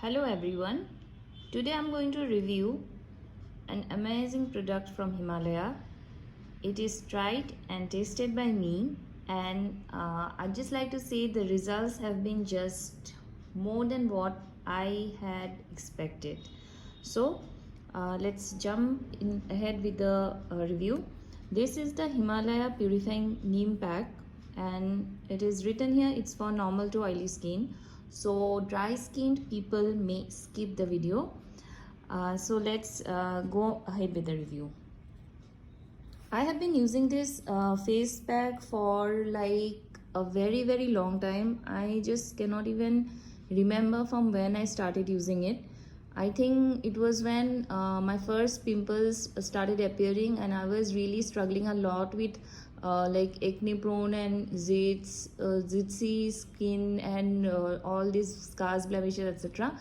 Hello everyone, today I'm going to review an amazing product from Himalaya. It is tried and tasted by me, and I'd just like to say the results have been just more than what I had expected. So let's jump in ahead with the review. This is the Himalaya Purifying Neem Pack, and it is written here it's for normal to oily skin, so dry skinned people may skip the video. So let's go ahead with the review. I have been using this face pack for like a very long time. I just cannot even remember from when I started using it. I think it was when my first pimples started appearing, and I was really struggling a lot with like acne prone and zitsy skin and all these scars, blemishes, etc.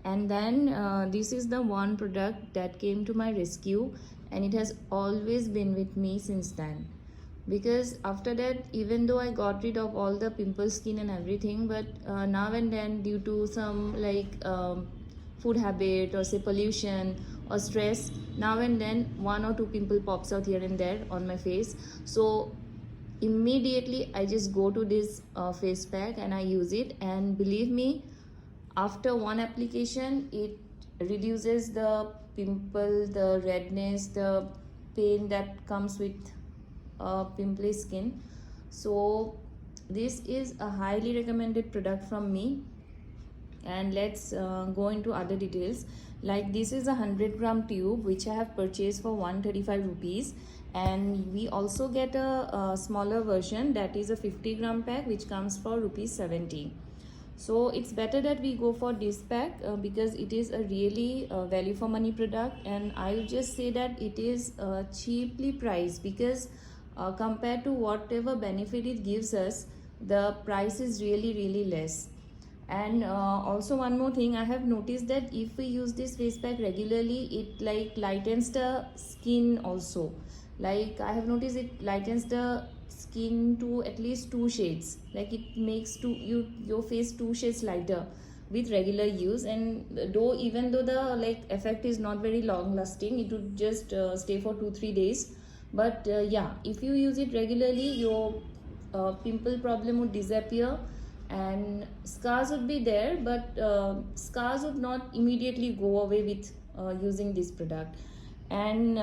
And then this is the one product that came to my rescue, and it has always been with me since then. Because after that, even though I got rid of all the pimple skin and everything, but now and then due to some like food habit or say pollution or stress, now and then one or two pimple pops out here and there on my face. So immediately I just go to this face pack and I use it, and believe me, after one application it reduces the pimple, the redness, the pain that comes with pimply skin. So this is a highly recommended product from me. And let's go into other details. Like, this is a 100-gram tube which I have purchased for 135 rupees, and we also get a smaller version that is a 50-gram pack which comes for rupees 70. So it's better that we go for this pack because it is a really value for money product, and I'll just say that it is cheaply priced because compared to whatever benefit it gives us, the price is really less. And also one more thing, I have noticed that if we use this face pack regularly, it like lightens the skin also. Like, I have noticed it lightens the skin to at least 2 shades. Like, it makes your face 2 shades lighter with regular use. And though even though the like effect is not very long lasting, it would just stay for 2-3 days. But yeah, if you use it regularly, your pimple problem would disappear, and scars would be there, but scars would not immediately go away with using this product. And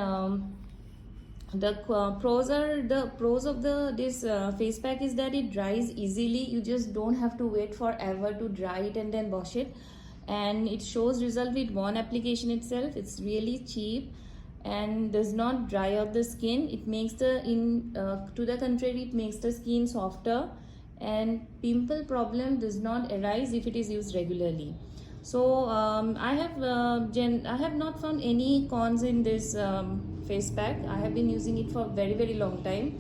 the pros of this face pack is that it dries easily. You just don't have to wait forever to dry it and then wash it, and it shows result with one application itself. It's really cheap and does not dry out the skin. It makes to the contrary, it makes the skin softer, and pimple problem does not arise if it is used regularly. So I have not found any cons in this face pack. I have been using it for a very long time.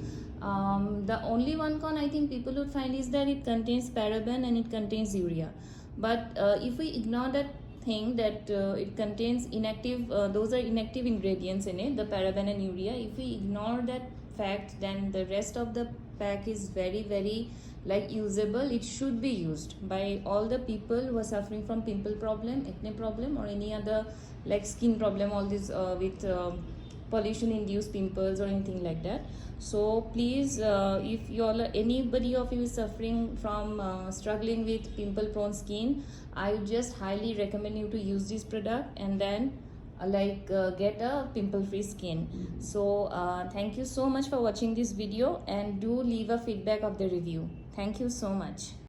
The only one con I think people would find is that it contains paraben and it contains urea. But if we ignore that thing that it contains inactive, those are inactive ingredients in it, the paraben and urea. If we ignore that fact, then the rest of the pack is very like usable. It should be used by all the people who are suffering from pimple problem, acne problem, or any other like skin problem, all this with pollution induced pimples or anything like that. So please, if you all, anybody of you is suffering from struggling with pimple prone skin, I would just highly recommend you to use this product and then get a pimple free skin. So thank you so much for watching this video, and do leave a feedback of the review. Thank you so much.